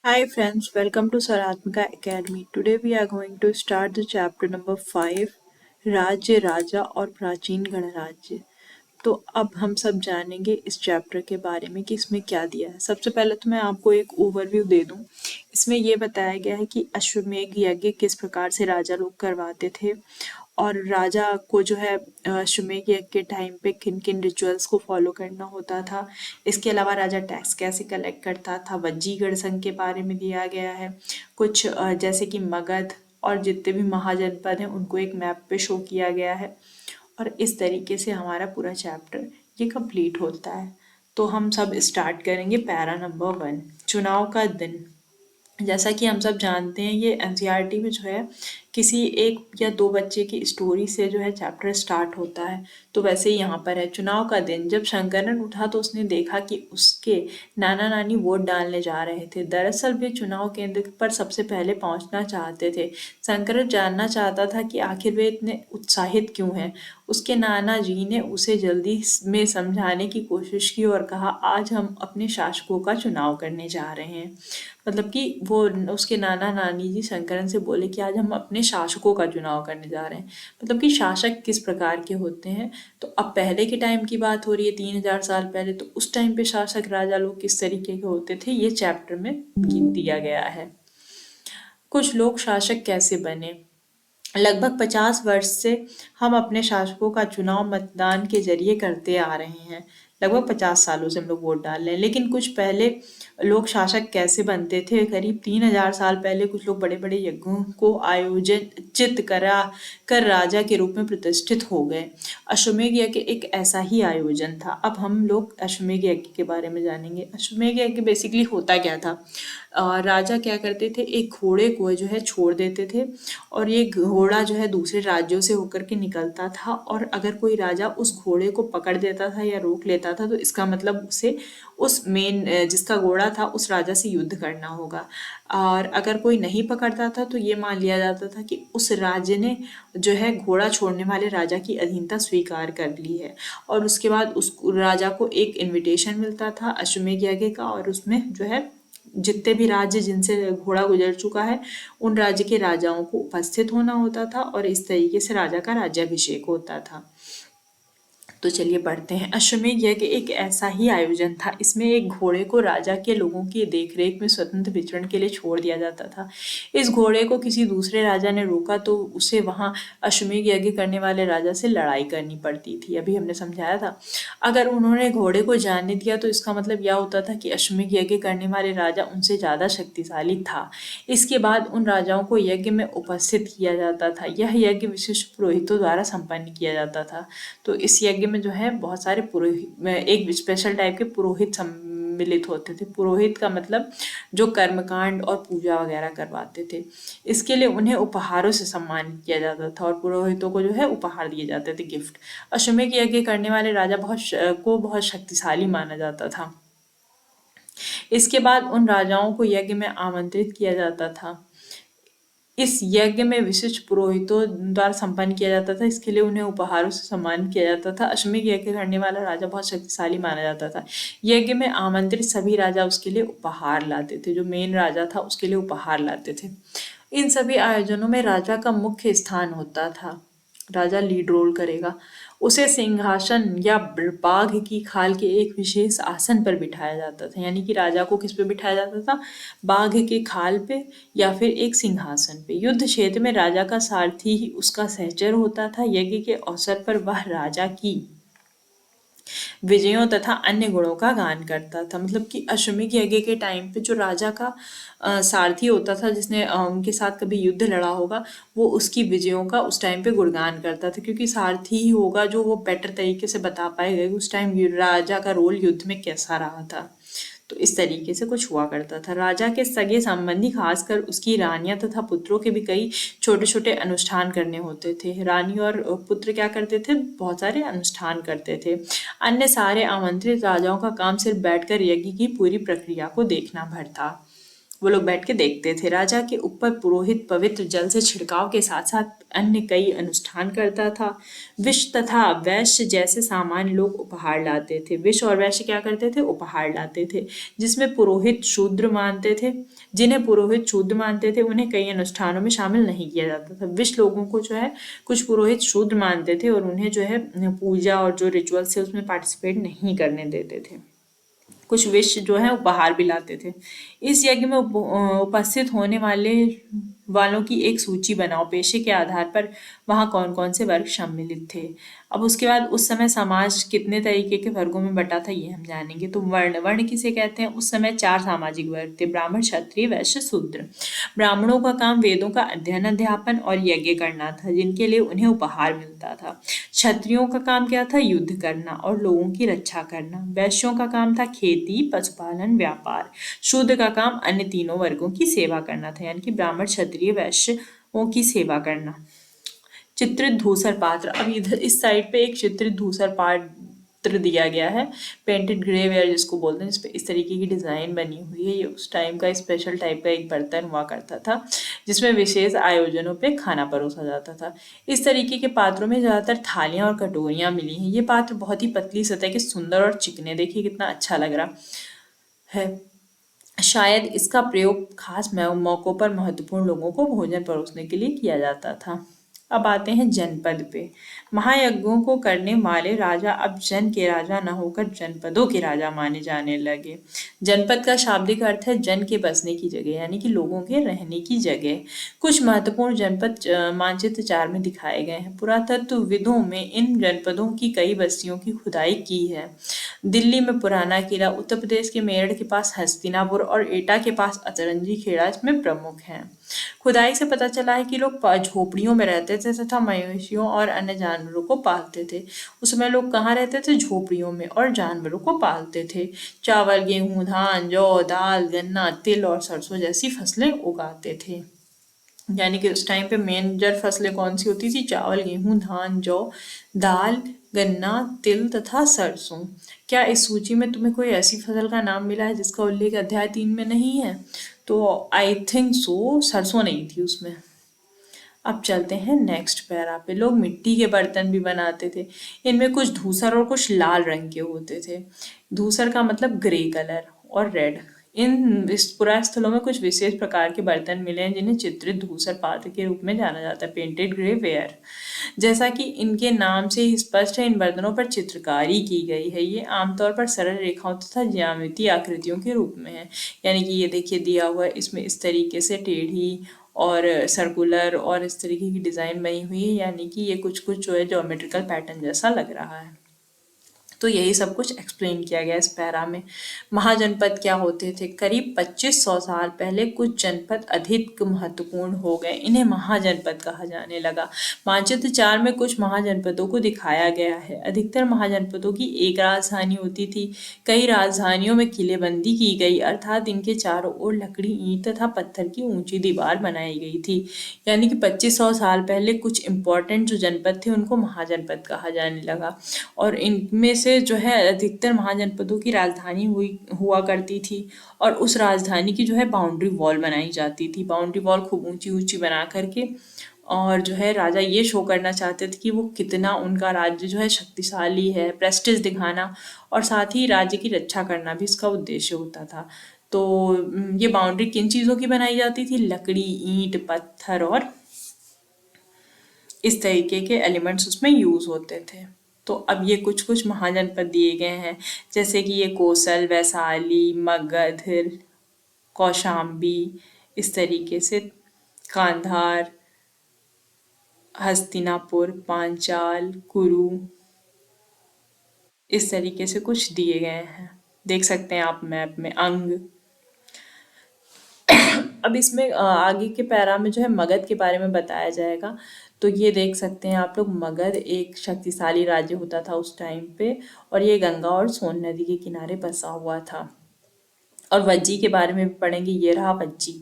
Hi friends, welcome to Saratmika Academy. Today we are going to start the chapter number 5 राज्य राजा और प्राचीन गणराज्य। तो अब हम सब जानेंगे इस चैप्टर के बारे में कि इसमें क्या दिया है। सबसे पहले तो मैं आपको एक ओवरव्यू दे दूं। इसमें ये बताया गया है कि अश्वमेध यज्ञ किस प्रकार से राजा लोग करवाते थे और राजा को जो है अश्वमेध यज्ञ के टाइम पे किन किन रिचुअल्स को फॉलो करना होता था। इसके अलावा राजा टैक्स कैसे कलेक्ट करता था, वज्जीगढ़ संघ के बारे में दिया गया है। कुछ जैसे कि मगध और जितने भी महाजनपद हैं उनको एक मैप पे शो किया गया है। और इस तरीके से हमारा पूरा चैप्टर ये कंप्लीट होता है। तो हम सब स्टार्ट करेंगे पैरा नंबर 1, चुनाव का दिन। जैसा कि हम सब जानते हैं ये एनसीईआरटी में जो है किसी एक या दो बच्चे की स्टोरी से जो है चैप्टर स्टार्ट होता है। तो वैसे ही यहाँ पर है, चुनाव का दिन। जब शंकरन उठा तो उसने देखा कि उसके नाना नानी वोट डालने जा रहे थे। दरअसल वे चुनाव केंद्र पर सबसे पहले पहुंचना चाहते थे। शंकरन जानना चाहता था कि आखिर वे इतने उत्साहित क्यों हैं। उसके नाना जी ने उसे जल्दी में समझाने की कोशिश की और कहा, आज हम अपने शासकों का चुनाव करने जा रहे हैं। मतलब कि वो उसके नाना नानी जी शंकरन से बोले कि आज हम अपने शासकों का चुनाव करने जा रहे हैं। मतलब कि शासक किस प्रकार के होते हैं। तो अब पहले के टाइम की बात हो रही है, 3000 साल पहले। तो उस टाइम पे शासक राजा लोग किस तरीके के होते थे ये चैप्टर में दिया गया है। कुछ लोग शासक कैसे बने। लगभग 50 वर्ष से हम अपने शासकों का चुनाव मतदान के जरिए करते आ रहे हैं। लगभग 50 सालों से हम लोग वोट डाल रहे हैं। लेकिन कुछ पहले लोग शासक कैसे बनते थे। करीब 3000 साल पहले कुछ लोग बड़े बड़े यज्ञों को आयोजित करा कर राजा के रूप में प्रतिष्ठित हो गए। अश्वमेध यज्ञ एक ऐसा ही आयोजन था। अब हम लोग अश्वमेध यज्ञ के बारे में जानेंगे। अश्वमेध यज्ञ बेसिकली होता क्या था। राजा क्या करते थे, एक घोड़े को जो है छोड़ देते थे और ये घोड़ा जो है दूसरे राज्यों से होकर के निकलता था। और अगर कोई राजा उस घोड़े को पकड़ देता था या रोक लेता था तो इसका मतलब उसे उस मेन जिसका घोड़ा था उस राजा से युद्ध करना होगा। और अगर कोई नहीं पकड़ता था तो ये मान लिया जाता था कि उस राज्य ने जो है घोड़ा छोड़ने वाले राजा की अधीनता स्वीकार कर ली है। और उसके बाद उस राजा को एक इनविटेशन मिलता था अश्वमेध यज्ञ का, और उसमें जो है जितने भी राज्य जिनसे घोड़ा गुजर चुका है उन राज्य के राजाओं को उपस्थित होना होता था और इस तरीके से राजा का राज्याभिषेक होता था। तो चलिए पढ़ते हैं। अश्वमेध यज्ञ एक ऐसा ही आयोजन था। इसमें एक घोड़े को राजा के लोगों की देखरेख में स्वतंत्र विचरण के लिए छोड़ दिया जाता था। इस घोड़े को किसी दूसरे राजा ने रोका तो उसे वहां अश्वमेध यज्ञ करने वाले राजा से लड़ाई करनी पड़ती थी। अभी हमने समझाया था। अगर उन्होंने घोड़े को जाने दिया तो इसका मतलब यह होता था कि अश्वमेध यज्ञ करने वाले राजा उनसे ज्यादा शक्तिशाली था। इसके बाद उन राजाओं को यज्ञ में उपस्थित किया जाता था। यह यज्ञ विशिष्ट पुरोहितों द्वारा संपन्न किया जाता था। तो इस यज्ञ में जो है बहुत सारे पुरोहित, एक स्पेशल टाइप के पुरोहित सम्मिलित होते थे। पुरोहित का मतलब जो कर्मकांड और पूजा वगैरह करवाते थे। इसके लिए उन्हें उपहारों से सम्मानित किया जाता था और पुरोहितों को जो है उपहार दिए जाते थे, गिफ्ट। अश्वमेध यज्ञ करने वाले राजा बहुत शक्तिशाली माना जाता था। इसके बाद उन राजाओं को यज्ञ में आमंत्रित किया जाता था। इस यज्ञ में विशिष्ट पुरोहितों द्वारा संपन्न किया जाता था। इसके लिए उन्हें उपहारों से सम्मानित किया जाता था। अश्वमेध यज्ञ करने वाला राजा बहुत शक्तिशाली माना जाता था। यज्ञ में आमंत्रित सभी राजा उसके लिए उपहार लाते थे। जो मेन राजा था उसके लिए उपहार लाते थे। इन सभी आयोजनों में राजा का मुख्य स्थान होता था। राजा लीड रोल करेगा। उसे सिंहासन या बाघ की खाल के एक विशेष आसन पर बिठाया जाता था। यानी कि राजा को किस पे बिठाया जाता था, बाघ के खाल पे या फिर एक सिंहासन पे। युद्ध क्षेत्र में राजा का सारथी ही उसका सहचर होता था। यज्ञ के अवसर पर वह राजा की विजयों तथा अन्य गुणों का गान करता था। मतलब कि अश्वमेध यज्ञ के टाइम पे जो राजा का सारथी होता था जिसने उनके साथ कभी युद्ध लड़ा होगा, वो उसकी विजयों का उस टाइम पे गुणगान करता था। क्योंकि सारथी ही होगा जो वो बेटर तरीके से बता पाएगा कि उस टाइम राजा का रोल युद्ध में कैसा रहा था। तो इस तरीके से कुछ हुआ करता था। राजा के सगे संबंधी, खासकर उसकी रानियां तथा पुत्रों के भी कई छोटे छोटे अनुष्ठान करने होते थे। रानी और पुत्र क्या करते थे, बहुत सारे अनुष्ठान करते थे। अन्य सारे आमंत्रित राजाओं का काम सिर्फ बैठकर यज्ञ की पूरी प्रक्रिया को देखना भर था। वो लोग बैठ के देखते थे। राजा के ऊपर पुरोहित पवित्र जल से छिड़काव के साथ साथ अन्य कई अनुष्ठान करता था। विष तथा वैश्य जैसे सामान्य लोग उपहार लाते थे। विष और वैश्य क्या करते थे? उपहार लाते थे, जिसमें पुरोहित शूद्र मानते थे जिन्हें पुरोहित शूद्र मानते थे उन्हें कई अनुष्ठानों में शामिल नहीं किया जाता था। विष लोगों को जो है कुछ पुरोहित शूद्र मानते थे और उन्हें जो है पूजा और जो रिचुअल्स थे उसमें पार्टिसिपेट नहीं करने देते थे। कुछ विष जो है उपहार भी लाते थे। इस यज्ञ में उपस्थित होने वालों की एक सूची बनाओ। पेशे के आधार पर वहाँ कौन कौन से वर्ग सम्मिलित थे। अब उसके बाद उस समय समाज कितने तरीके के वर्गों में बटा था ये हम जानेंगे। तो वर्ण वर्ण किसे कहते हैं? उस समय 4 सामाजिक वर्ग थे: ब्राह्मण, क्षत्रिय, वैश्य, शूद्र। ब्राह्मणों का काम वेदों का अध्ययन, अध्यापन और यज्ञ करना था, जिनके लिए उन्हें उपहार मिलता था। क्षत्रियों का काम क्या था? युद्ध करना और लोगों की रक्षा करना। वैश्यों का काम था खेती, पशुपालन, व्यापार। शूद्र का काम अन्य तीनों वर्गों की सेवा करना था, यानी कि ब्राह्मण, क्षत्रिय, वैश्यों की सेवा करना। चित्रित धूसर पात्र। अब इधर इस साइड पे एक चित्रित धूसर पात्र दिया गया है, पेंटेड ग्रे वेयर जिसको बोलते हैं, जिसपे इस तरीके की डिजाइन बनी हुई है। ये उस टाइम का स्पेशल टाइप का एक बर्तन हुआ करता था, जिसमें विशेष आयोजनों पे खाना परोसा जाता था। इस तरीके के पात्रों में ज्यादातर थालियां और कटोरियां मिली हैं। ये पात्र बहुत ही पतली सतह के, सुंदर और चिकने, देखिए कितना अच्छा लग रहा है। शायद इसका प्रयोग खास मौकों पर महत्वपूर्ण लोगों को भोजन परोसने के लिए किया जाता था। अब आते हैं जनपद पे। महायज्ञों को करने वाले राजा अब जन के राजा न होकर जनपदों के राजा माने जाने लगे। जनपद का शाब्दिक अर्थ है जन के बसने की जगह, यानी कि लोगों के रहने की जगह। कुछ महत्वपूर्ण जनपद मानचित्र 4 में दिखाए गए हैं। पुरातत्वविदों में इन जनपदों की कई बस्तियों की खुदाई की है। दिल्ली में पुराना किला, उत्तर प्रदेश के मेरठ के पास हस्तिनापुर और एटा के पास अतरंजी खेड़ा इसमें प्रमुख हैं। खुदाई से पता चला है कि लोग झोपड़ियों में रहते थे तथा मवेशियों और अन्य जानवरों को पालते थे। उस समय लोग कहाँ रहते थे? झोपड़ियों में, और जानवरों को पालते थे। चावल, गेहूं, धान, जौ, दाल, गन्ना, तिल और सरसों जैसी फसलें उगाते थे। यानी कि उस टाइम पे मेजर फसलें कौन सी होती थी? चावल, गेहूं, धान, जौ, दाल, गन्ना, तिल तथा सरसों। क्या इस सूची में तुम्हें कोई ऐसी फसल का नाम मिला है जिसका उल्लेख अध्याय 3 में नहीं है? तो आई थिंक सो सरसों नहीं थी उसमें। अब चलते हैं नेक्स्ट पैरा पे। लोग मिट्टी के बर्तन भी बनाते थे। इनमें कुछ धूसर और कुछ लाल रंग के होते थे। धूसर का मतलब ग्रे कलर, और रेड। इन पुरास्थलों में कुछ विशेष प्रकार के बर्तन मिले हैं जिन्हें चित्रित धूसर पात्र के रूप में जाना जाता है, पेंटेड ग्रे वेयर। जैसा कि इनके नाम से ही स्पष्ट है, इन बर्तनों पर चित्रकारी की गई है। ये आमतौर पर सरल रेखाओं तथा ज्यामितीय आकृतियों के रूप में है। यानी कि ये देखिए दिया हुआ है, इसमें इस तरीके से टेढ़ी और सर्कुलर और इस तरीके की डिज़ाइन बनी हुई है, यानी कि ये कुछ कुछ जो है ज्योमेट्रिकल पैटर्न जैसा लग रहा है। तो यही सब कुछ एक्सप्लेन किया गया इस पैरा में। महाजनपद क्या होते थे? करीब 2500 साल पहले कुछ जनपद अधिक महत्वपूर्ण हो गए, इन्हें महाजनपद कहा जाने लगा। मानचित्र 4 में कुछ महाजनपदों को दिखाया गया है। अधिकतर महाजनपदों की एक राजधानी होती थी। कई राजधानियों में किलेबंदी की गई, अर्थात इनके चारों ओर लकड़ी, ईंट तथा पत्थर की ऊंची दीवार बनाई गई थी। यानी कि 2500 साल पहले कुछ इम्पोर्टेंट जो जनपद थे उनको महाजनपद कहा जाने लगा, और इनमें से जो है अधिकतर महाजनपदों की राजधानी हुआ करती थी, और उस राजधानी की जो है बाउंड्री वॉल बनाई जाती थी। बाउंड्री वॉल खूब ऊंची ऊंची बना करके, और जो है राजा ये शो करना चाहते थे कि वो कितना उनका राज्य जो है शक्तिशाली है, प्रेस्टिज दिखाना, और साथ ही राज्य की रक्षा करना भी इसका उद्देश्य होता था। तो ये बाउंड्री किन चीज़ों की बनाई जाती थी? लकड़ी, ईंट, पत्थर और इस तरीके के एलिमेंट्स उसमें यूज होते थे। तो अब ये कुछ कुछ महाजनपद दिए गए हैं, जैसे कि ये कोसल, वैशाली, मगध, कौशाम्बी, इस तरीके से कांधार, हस्तिनापुर, पांचाल, कुरु, इस तरीके से कुछ दिए गए हैं। देख सकते हैं आप मैप में अंग। अब इसमें आगे के पैरा में जो है मगध के बारे में बताया जाएगा। तो ये देख सकते हैं आप लोग, मगध एक शक्तिशाली राज्य होता था उस टाइम पे, और ये गंगा और सोन नदी के किनारे बसा हुआ था। और वज्जी के बारे में भी पढ़ेंगे, ये रहा वज्जी।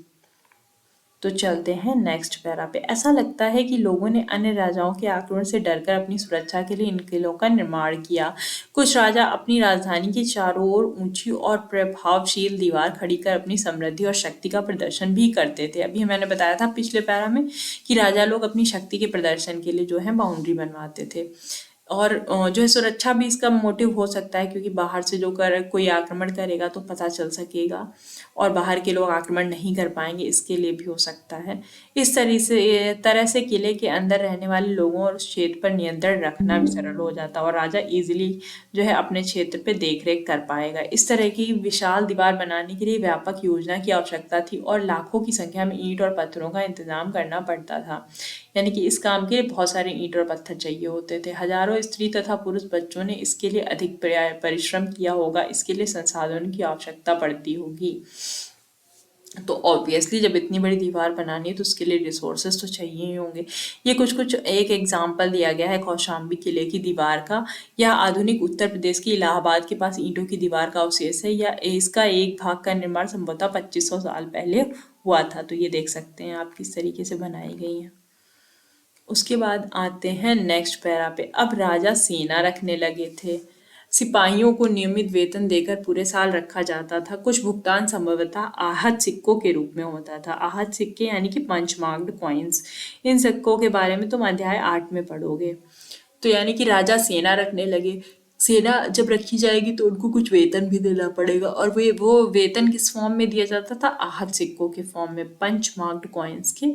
तो चलते हैं नेक्स्ट पैरा पे। ऐसा लगता है कि लोगों ने अन्य राजाओं के आक्रमण से डरकर अपनी सुरक्षा के लिए इन किलों का निर्माण किया। कुछ राजा अपनी राजधानी के चारों ओर ऊंची और प्रभावशील दीवार खड़ी कर अपनी समृद्धि और शक्ति का प्रदर्शन भी करते थे। अभी मैंने बताया था पिछले पैरा में कि राजा लोग अपनी शक्ति के प्रदर्शन के लिए जो है बाउंड्री बनवाते थे। और जो है सुरक्षा भी इसका मोटिव हो सकता है, क्योंकि बाहर से जो कर कोई आक्रमण करेगा तो पता चल सकेगा और बाहर के लोग आक्रमण नहीं कर पाएंगे, इसके लिए भी हो सकता है। इस तरह से किले के अंदर रहने वाले लोगों और उस क्षेत्र पर नियंत्रण रखना भी सरल हो जाता और राजा इजीली जो है अपने क्षेत्र पे देख रेख कर पाएगा। इस तरह की विशाल दीवार बनाने के लिए व्यापक योजना की आवश्यकता थी और लाखों की संख्या में ईंट और पत्थरों का इंतजाम करना पड़ता था। यानी कि इस काम के लिए बहुत सारे ईंट और पत्थर चाहिए होते थे। हजारों स्त्री तथा पुरुष बच्चों ने इसके लिए अधिक परिश्रम किया होगा। इसके लिए संसाधनों की आवश्यकता पड़ती होगी। तो ऑब्वियसली जब इतनी बड़ी दीवार बनानी है तो उसके लिए रिसोर्सेज तो चाहिए ही होंगे। ये कुछ कुछ एक एग्जाम्पल दिया गया है कौशाम्बी किले की दीवार का। यह आधुनिक उत्तर प्रदेश के इलाहाबाद के पास ईंटों की दीवार का अवशेष है। या इसका एक भाग का निर्माण संभवतः 2500 साल पहले हुआ था। तो ये देख सकते हैं आप किस तरीके से बनाई गई है। उसके बाद आते हैं नेक्स्ट पैरा पे। अब राजा सेना रखने लगे थे। सिपाहियों को नियमित वेतन देकर पूरे साल रखा जाता था। कुछ भुगतान संभवतः आहत सिक्कों के रूप में होता था। आहत सिक्के यानी कि पंच मार्क्ड कॉइन्स। इन सिक्कों के बारे में तुम अध्याय 8 में पढ़ोगे। तो यानी कि राजा सेना रखने लगे। सेना जब रखी जाएगी तो उनको कुछ वेतन भी देना पड़ेगा और वो वेतन किस फॉर्म में दिया जाता था? आहत सिक्कों के फॉर्म में, पंच मार्क्ड कॉइन्स के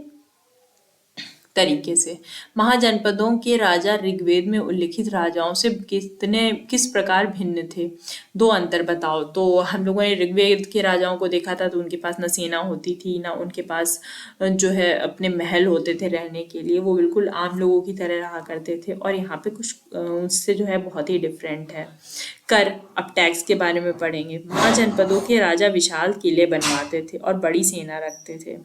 तरीके से। महाजनपदों के राजा ऋग्वेद में उल्लिखित राजाओं से किस प्रकार भिन्न थे? दो अंतर बताओ। तो हम लोगों ने ऋग्वेद के राजाओं को देखा था तो उनके पास न सेना होती थी, ना उनके पास जो है अपने महल होते थे रहने के लिए। वो बिल्कुल आम लोगों की तरह रहा करते थे। और यहाँ पे कुछ उससे जो है बहुत ही डिफरेंट है। कर, अब टैक्स के बारे में पढ़ेंगे। महाजनपदों के राजा विशाल किले बनवाते थे और बड़ी सेना रखते थे,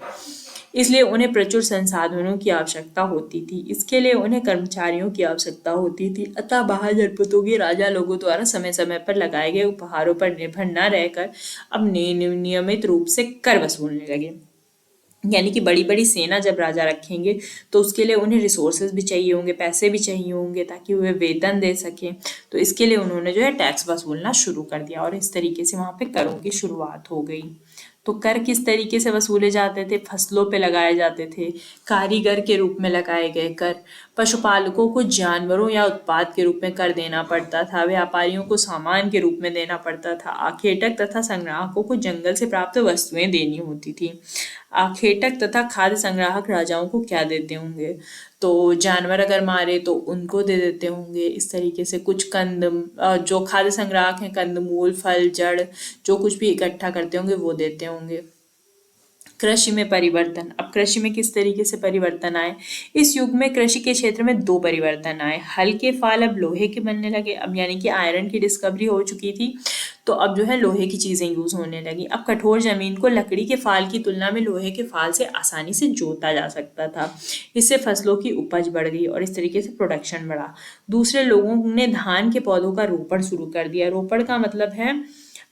इसलिए उन्हें प्रचुर संसाधनों की आवश्यकता होती थी। इसके लिए उन्हें कर्मचारियों की आवश्यकता होती थी। अतः बाहर जनपदों के राजा लोगों द्वारा समय समय पर लगाए गए उपहारों पर निर्भर न रहकर अब नियमित रूप से कर वसूलने लगे। यानी कि बड़ी बड़ी सेना जब राजा रखेंगे तो उसके लिए उन्हें रिसोर्सेज भी चाहिए होंगे, पैसे भी चाहिए होंगे ताकि वे वेतन दे सकें। तो इसके लिए उन्होंने जो है टैक्स वसूलना शुरू कर दिया और इस तरीके से वहाँ पे करों की शुरुआत हो गई। तो कर किस तरीके से वसूले जाते थे? फसलों पे लगाए जाते थे, कारीगर के रूप में लगाए गए कर, पशुपालकों को जानवरों या उत्पाद के रूप में कर देना पड़ता था, व्यापारियों को सामान के रूप में देना पड़ता था, आखेटक तथा संग्राहकों को जंगल से प्राप्त वस्तुएं देनी होती थी। आखेटक तथा खाद्य संग्राहक राजाओं को क्या देते होंगे? तो जानवर अगर मारे तो उनको दे देते होंगे। इस तरीके से कुछ जो खाद्य संग्राहक हैं, कंदमूल, फल, जड़, जो कुछ भी इकट्ठा करते होंगे वो देते होंगे। कृषि में परिवर्तन। अब कृषि में किस तरीके से परिवर्तन आए? इस युग में कृषि के क्षेत्र में दो परिवर्तन आए। हल के फाल अब लोहे के बनने लगे। अब यानी कि आयरन की डिस्कवरी हो चुकी थी तो अब जो है लोहे की चीजें यूज होने लगी। अब कठोर जमीन को लकड़ी के फाल की तुलना में लोहे के फाल से आसानी से जोता जा सकता था। इससे फसलों की उपज बढ़ गई और इस तरीके से प्रोडक्शन बढ़ा। दूसरे लोगों ने धान के पौधों का रोपण शुरू कर दिया। रोपण का मतलब है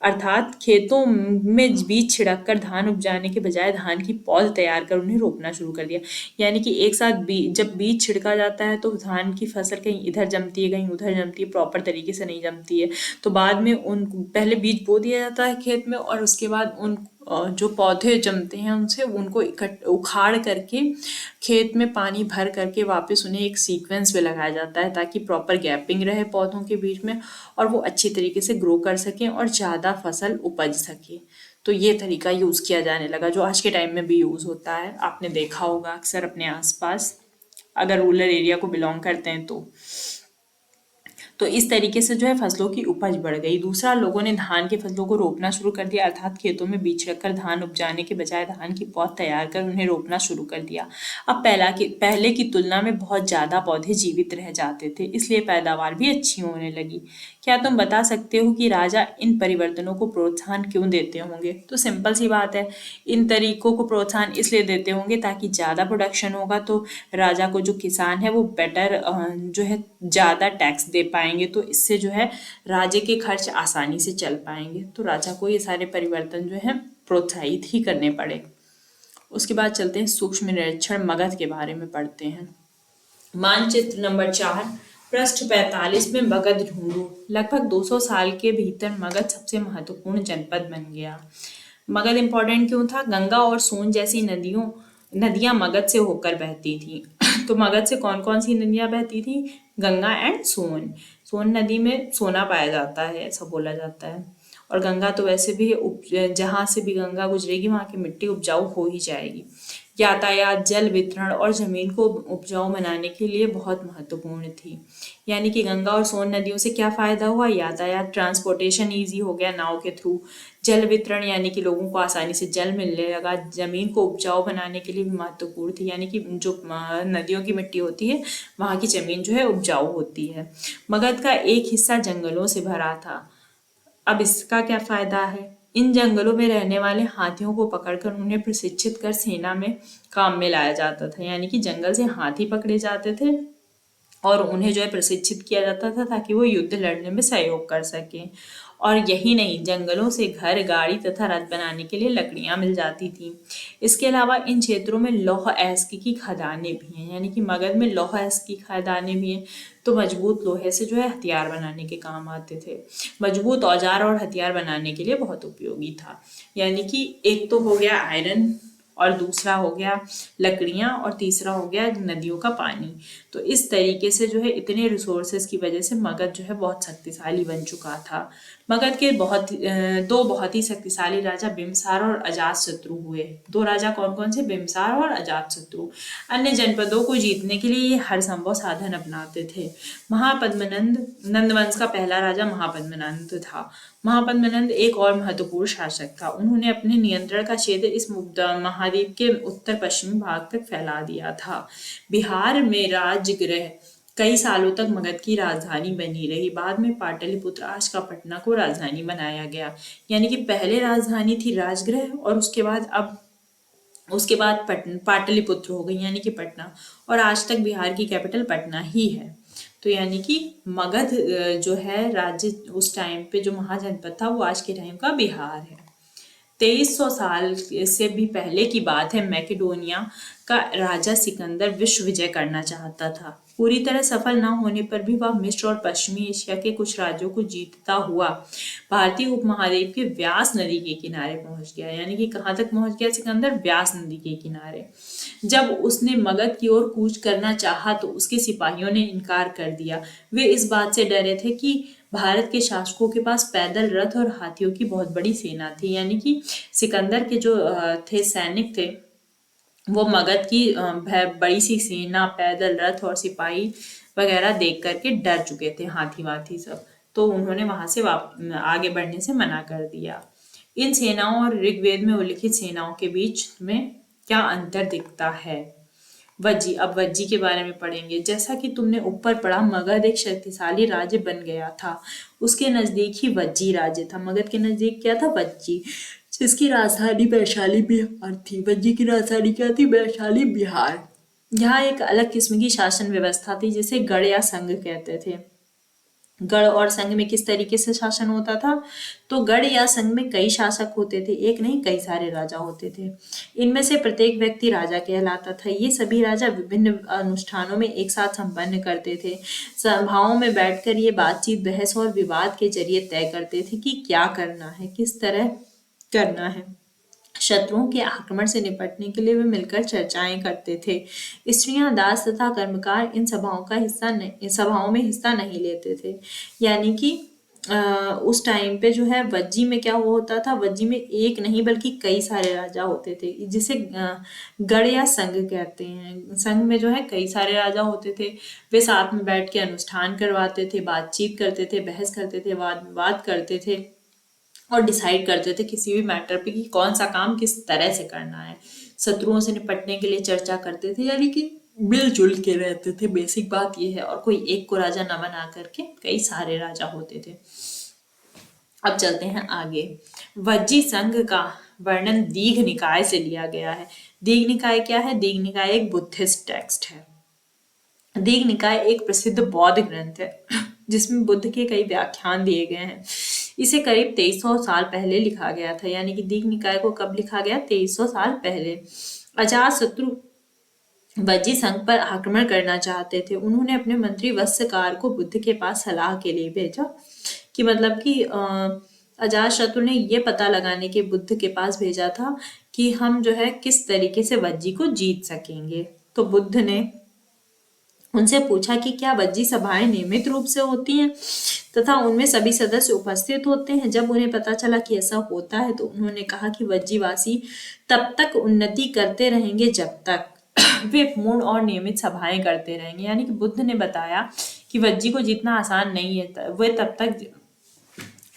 अर्थात खेतों में बीज छिड़क कर धान उपजाने के बजाय धान की पौध तैयार कर उन्हें रोपना शुरू कर दिया। यानी कि एक साथ जब बीज छिड़का जाता है तो धान की फसल कहीं इधर जमती है कहीं उधर जमती है, प्रॉपर तरीके से नहीं जमती है। तो बाद में उन पहले बीज बो दिया जाता है खेत में और उसके बाद उन जो पौधे जमते हैं उनसे उनको उखाड़ करके खेत में पानी भर करके वापस उन्हें एक सीक्वेंस में लगाया जाता है ताकि प्रॉपर गैपिंग रहे पौधों के बीच में और वो अच्छी तरीके से ग्रो कर सकें और ज़्यादा फसल उपज सके। तो ये तरीका यूज़ किया जाने लगा जो आज के टाइम में भी यूज़ होता है। आपने देखा होगा अक्सर अपने आसपास, अगर रूरल एरिया को बिलोंग करते हैं तो इस तरीके से जो है फसलों की उपज बढ़ गई। दूसरा, लोगों ने धान की फसलों को रोपना शुरू कर दिया, अर्थात खेतों में बीज रखकर धान उपजाने के बजाय धान की पौध तैयार कर उन्हें रोपना शुरू कर दिया। अब पहले की तुलना में बहुत ज़्यादा पौधे जीवित रह जाते थे, इसलिए पैदावार भी अच्छी होने लगी। क्या तुम बता सकते हो कि राजा इन परिवर्तनों को प्रोत्साहन क्यों देते होंगे? तो सिंपल सी बात है, इन तरीकों को प्रोत्साहन इसलिए देते होंगे ताकि ज़्यादा प्रोडक्शन होगा तो राजा को जो किसान है वो बेटर जो है ज़्यादा टैक्स दे पाएंगे, तो इससे जो है राज्य के खर्च आसानी से चल पाएंगे। तो राजा को ये सारे परिवर्तन जो है प्रोत्साहित ही करने पड़े। उसके बाद चलते हैं सूक्ष्म निरीक्षण मगध के बारे में पढ़ते हैं। मानचित्र नंबर 4, पृष्ठ 45 में मगध ढूंढो। लगभग 200 साल के भीतर मगध सबसे महत्वपूर्ण जनपद बन गया। मगध इंपॉर्टेंट क्यों था? गंगा और सोन जैसी नदियां मगध से होकर बहती थी। तो मगध से कौन कौन सी नदियां बहती थी? गंगा एंड सोन। सोन नदी में सोना पाया जाता है, ऐसा बोला जाता है। और गंगा तो वैसे भी जहां से भी गंगा गुजरेगी वहां की मिट्टी उपजाऊ हो ही जाएगी। यातायात, जल वितरण और जमीन को उपजाऊ बनाने के लिए बहुत महत्वपूर्ण थी। यानी कि गंगा और सोन नदियों से क्या फायदा हुआ? यातायात, ट्रांसपोर्टेशन इजी हो गया नाव के थ्रू। जल वितरण यानी कि लोगों को आसानी से जल मिलने लगा। जमीन को उपजाऊ बनाने के लिए भी महत्वपूर्ण थी, यानी कि जो नदियों की मिट्टी होती है वहां की जमीन जो है उपजाऊ होती है। मगध का एक हिस्सा जंगलों से भरा था। अब इसका क्या फायदा है? इन जंगलों में रहने वाले हाथियों को पकड़कर उन्हें प्रशिक्षित कर सेना में काम में लाया जाता था। यानी कि जंगल से हाथी पकड़े जाते थे और उन्हें जो है प्रशिक्षित किया जाता था ताकि वो युद्ध लड़ने में सहयोग कर सकें। और यही नहीं, जंगलों से घर, गाड़ी तथा रथ बनाने के लिए लकड़ियां मिल जाती थी। इसके अलावा इन क्षेत्रों में लौह अयस्क की खदानें भी हैं, यानी कि मगध में लौह अयस्क की खदानें भी हैं। तो मजबूत लोहे से जो है हथियार बनाने के काम आते थे। मजबूत औजार और हथियार बनाने के लिए बहुत उपयोगी था। यानी कि एक तो हो गया आयरन, और दूसरा हो गया लकड़ियां, और तीसरा हो गया नदियों का पानी। तो इस तरीके से जो है इतने रिसोर्सेज की वजह से मगध जो है बहुत शक्तिशाली बन चुका था। मगध के दो बहुत ही शक्तिशाली राजा बिम्बसार और अजातशत्रु हुए। दो राजा कौन कौन से? बिम्बसार और अजातशत्रु। अन्य जनपदों को जीतने के लिए ये हर संभव साधन अपनाते थे। महापद्मनंद, नंद वंश का पहला राजा महापद्मनंद था। महापद्मनंद एक और महत्वपूर्ण शासक था। उन्होंने अपने नियंत्रण का क्षेत्र इस महाद्वीप के उत्तर पश्चिमी भाग तक फैला दिया था। बिहार में राजगृह कई सालों तक मगध की राजधानी बनी रही। बाद में पाटलिपुत्र, आज का पटना, को राजधानी बनाया गया। यानी कि पहले राजधानी थी राजगृह और उसके बाद पाटलिपुत्र हो गई, यानी कि पटना। और आज तक बिहार की कैपिटल पटना ही है। तो यानी कि मगध जो है राज्य उस टाइम पे जो महाजनपद था वो आज के टाइम का बिहार है। 2300 साल से भी पहले की बात है। मैकेडोनिया का राजा सिकंदर विश्व विजय करना चाहता था। पूरी तरह सफल न होने पर भी वह मिस्र और पश्चिमी एशिया के कुछ राज्यों को जीतता हुआ भारतीय उपमहाद्वीप के व्यास नदी के किनारे पहुंच गया। यानी कि कहाँ तक पहुंच गया सिकंदर? व्यास नदी के किनारे। जब उसने मगध की ओर कूच करना चाहा तो उसके सिपाहियों ने इनकार कर दिया। वे इस बात से डरे थे कि भारत के शासकों के पास पैदल, रथ और हाथियों की बहुत बड़ी सेना थी। यानी कि सिकंदर के जो थे सैनिक थे वो मगध की बड़ी सी सेना, पैदल, रथ और सिपाही वगैरह देख करके डर चुके थे, हाथी वाथी सब। तो उन्होंने वहां से आगे बढ़ने से मना कर दिया। इन सेनाओं और ऋग्वेद में उल्लिखित सेनाओं के बीच में क्या अंतर दिखता है? वज्जी। अब वज्जी के बारे में पढ़ेंगे। जैसा कि तुमने ऊपर पढ़ा, मगध एक शक्तिशाली राज्य बन गया था। उसके नजदीक ही वज्जी राज्य था। मगध के नजदीक क्या था? वज्जी, जिसकी राजधानी वैशाली बिहार थी। वज्जी की राजधानी क्या थी? वैशाली बिहार। यहाँ एक अलग किस्म की शासन व्यवस्था थी जिसे गढ़ या संघ कहते थे। गढ़ और संघ में किस तरीके से शासन होता था? तो गढ़ या संघ में कई शासक होते थे, एक नहीं कई सारे राजा होते थे। इनमें से प्रत्येक व्यक्ति राजा कहलाता था। ये सभी राजा विभिन्न अनुष्ठानों में एक साथ संपन्न करते थे। सभाओं में बैठकर ये बातचीत, बहस और विवाद के जरिए तय करते थे कि क्या करना है, किस तरह करना है। शत्रुओं के आक्रमण से निपटने के लिए वे मिलकर चर्चाएं करते थे। स्त्रियां, दास तथा कर्मकार इन सभाओं में हिस्सा नहीं लेते थे। यानी कि उस टाइम पे जो है वज्जी में क्या होता था? वज्जी में एक नहीं बल्कि कई सारे राजा होते थे, जिसे गढ़ या संघ कहते हैं। संघ में जो है कई सारे राजा होते थे। वे साथ में बैठ के अनुष्ठान करवाते थे, बातचीत करते थे, बहस करते थे, वाद विवाद करते थे और डिसाइड करते थे किसी भी मैटर पे कि कौन सा काम किस तरह से करना है। शत्रुओं से निपटने के लिए चर्चा करते थे, यानी कि मिलजुल के रहते थे। बेसिक बात यह है। और कोई एक को राजा न बना करके कई सारे राजा होते थे। अब चलते हैं आगे। वज्जी संघ का वर्णन दीघ निकाय से लिया गया है। दीघ निकाय क्या है? दीघ निकाय एक बुद्धिस्ट टेक्स्ट है। दीघ निकाय एक प्रसिद्ध बौद्ध ग्रंथ है जिसमें बुद्ध के कई व्याख्यान दिए गए हैं। इसे करीब 2300 साल पहले लिखा गया था। यानी कि दीघ निकाय को कब लिखा गया? 2300 साल पहले। अजातशत्रु वज्जी संघ पर आक्रमण करना चाहते थे। उन्होंने अपने मंत्री वत्सकार को बुद्ध के पास सलाह के लिए भेजा कि मतलब कि अजातशत्रु ने ये पता लगाने के बुद्ध के पास भेजा था कि हम जो है किस तरीके से वज्जी को जीत सकेंगे। तो बुद्ध ने उनसे पूछा कि क्या वज्जी सभाएं नियमित रूप से होती हैं तथा उनमें सभी सदस्य उपस्थित होते हैं। जब उन्हें पता चला कि ऐसा होता है तो उन्होंने कहा कि वज्जीवासी तब तक उन्नति करते रहेंगे जब तक वे पूर्ण और नियमित सभाएं करते रहेंगे। यानी कि बुद्ध ने बताया कि वज्जी को जीतना आसान नहीं है, वे तब तक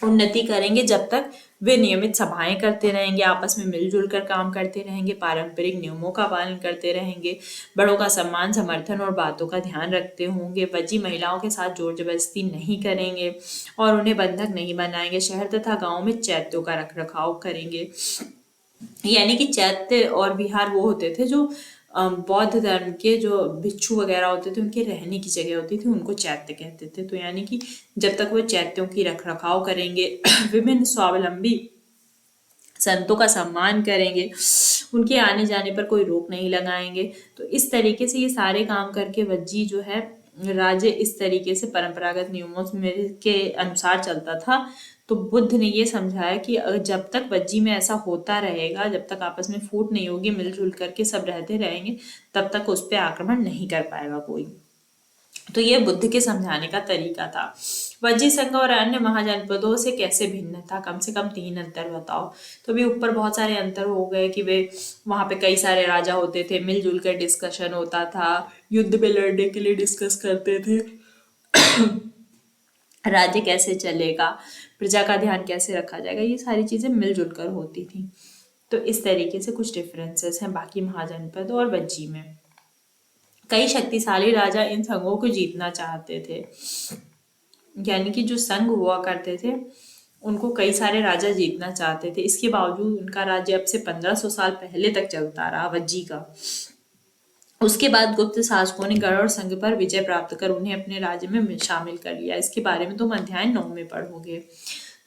उन्नति करेंगे जब तक वे नियमित सभाएं करते रहेंगे, आपस में मिलजुल कर काम करते रहेंगे, पारंपरिक नियमों का पालन करते रहेंगे, बड़ों का सम्मान समर्थन और बातों का ध्यान रखते होंगे, वज्जी महिलाओं के साथ जोर जबरदस्ती नहीं करेंगे और उन्हें बंधक नहीं बनाएंगे, शहर तथा गाँव में चैत्यों का रख रखाव करेंगे। यानी कि चैत्य और विहार वो होते थे जो बौद्ध धर्म के जो भिक्षु वगैरह होते थे उनके रहने की जगह होती थी, उनको चैत्य कहते थे। तो यानी कि जब तक वो चैत्यों की रख रखाव करेंगे विभिन्न स्वावलंबी संतों का सम्मान करेंगे, उनके आने जाने पर कोई रोक नहीं लगाएंगे। तो इस तरीके से ये सारे काम करके वज्जी जो है राज्य इस तरीके से परंपरागत नियमों के अनुसार चलता था। तो बुद्ध ने ये समझाया कि जब तक वज्जी में ऐसा होता रहेगा, जब तक आपस में फूट नहीं होगी, मिलजुल करके सब रहते रहेंगे, तब तक उस पर आक्रमण नहीं कर पाएगा कोई। तो ये बुद्ध के समझाने का तरीका था। वज्जी संघ और अन्य महाजनपदों से कैसे भिन्न था, कम से कम 3 अंतर बताओ। तो भी ऊपर बहुत सारे अंतर हो गए कि वे वहां पे कई सारे राजा होते थे, मिलजुल कर डिस्कशन होता था, युद्ध में लड़ने के लिए डिस्कस करते थे, राज्य कैसे चलेगा, प्रजा का ध्यान कैसे रखा जाएगा, ये सारी चीजें मिलजुल कर होती थी। तो इस तरीके से कुछ डिफरेंसेस हैं बाकी महाजनपद और वज्जी में। कई शक्तिशाली राजा इन संघों को जीतना चाहते थे। यानी कि जो संघ हुआ करते थे उनको कई सारे राजा जीतना चाहते थे, इसके बावजूद उनका राज्य अब से 1500 साल पहले तक चलता रहा वज्जी का। उसके बाद गुप्त शासकों ने गढ़ और संघ पर विजय प्राप्त कर उन्हें अपने राज्य में शामिल कर लिया। इसके बारे में तुम अध्याय 9 में पढ़ोगे।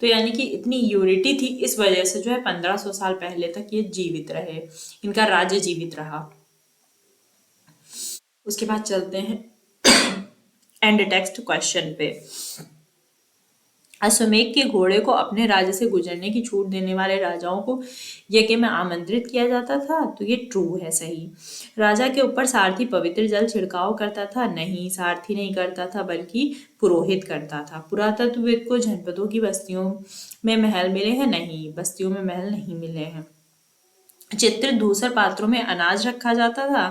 तो यानी कि इतनी यूनिटी थी, इस वजह से जो है 1500 साल पहले तक ये जीवित रहे, इनका राज्य जीवित रहा। उसके बाद चलते हैं एंड टेक्स्ट क्वेश्चन पे। अश्वमेध के घोड़े को अपने राज्य से गुजरने की छूट देने वाले राजाओं को यज्ञ में आमंत्रित किया जाता था। तो ये ट्रू है, सही। राजा के ऊपर सारथी पवित्र जल छिड़काव करता था, नहीं, सारथी नहीं करता था बल्कि पुरोहित करता था। पुरातत्वविद को जनपदों की बस्तियों में महल मिले हैं, नहीं, बस्तियों में महल नहीं मिले हैं। चित्र धूसर पात्रों में अनाज रखा जाता था,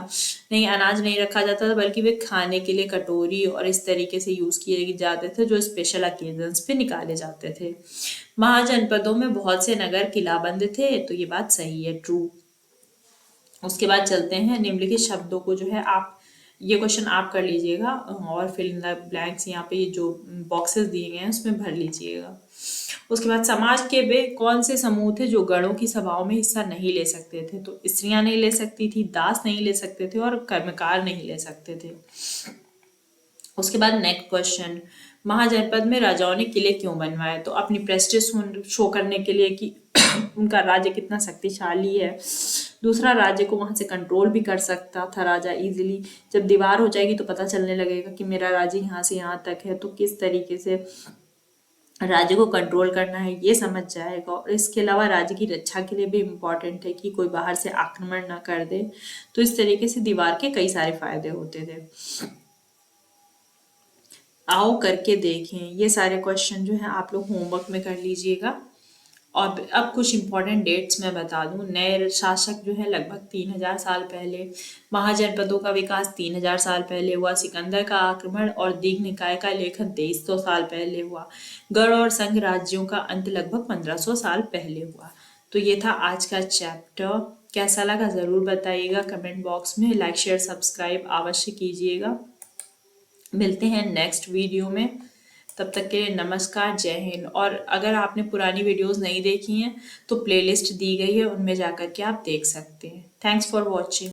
नहीं, अनाज नहीं रखा जाता था बल्कि वे खाने के लिए कटोरी और इस तरीके से यूज किए जाते थे जो स्पेशल ओकेजन्स पे निकाले जाते थे। महाजनपदों में बहुत से नगर किलाबंद थे, तो ये बात सही है, ट्रू। उसके बाद चलते हैं निम्नलिखित शब्दों को जो है आप ये क्वेश्चन आप कर लीजिएगा और फिल इन द ब्लैंक्स यहाँ पे ये जो बॉक्सेस दिए गए हैं उसमें भर लीजिएगा। उसके बाद समाज के वे कौन से समूह थे जो गणों की सभाओं में हिस्सा नहीं ले सकते थे। तो स्त्रियां नहीं ले सकती थी, दास नहीं ले सकते थे और कर्मकार नहीं ले सकते थे। उसके बाद नेक्स्ट क्वेश्चन, महाजनपद में राजाओं ने किले क्यों बनवाए। तो अपनी प्रेस्टिज शो करने के लिए कि उनका राज्य कितना शक्तिशाली है। दूसरा, राज्य को वहां से कंट्रोल भी कर सकता था राजा इजीली, जब दीवार हो जाएगी तो पता चलने लगेगा कि मेरा राज्य यहाँ से यहाँ तक है, तो किस तरीके से राज्य को कंट्रोल करना है ये समझ जाएगा। और इसके अलावा राज्य की रक्षा के लिए भी इम्पोर्टेंट है कि कोई बाहर से आक्रमण ना कर दे। तो इस तरीके से दीवार के कई सारे फायदे होते थे। आओ करके देखें, ये सारे क्वेश्चन जो है आप लोग होमवर्क में कर लीजिएगा। और अब कुछ इंपॉर्टेंट डेट्स मैं बता दूं। नए शासक जो है लगभग 3000 साल पहले, महाजनपदों का विकास 3000 साल पहले हुआ, सिकंदर का आक्रमण और दीघ निकाय का लेखन 2300 साल पहले हुआ, गढ़ और संघ राज्यों का अंत लगभग 1500 साल पहले हुआ। तो ये था आज का चैप्टर। कैसा लगा ज़रूर बताइएगा कमेंट बॉक्स में। लाइक शेयर सब्सक्राइब अवश्य कीजिएगा। मिलते हैं नेक्स्ट वीडियो में, तब तक के लिए नमस्कार, जय हिंद। और अगर आपने पुरानी वीडियोस नहीं देखी हैं तो प्लेलिस्ट दी गई है, उनमें जाकर के आप देख सकते हैं। Thanks for watching.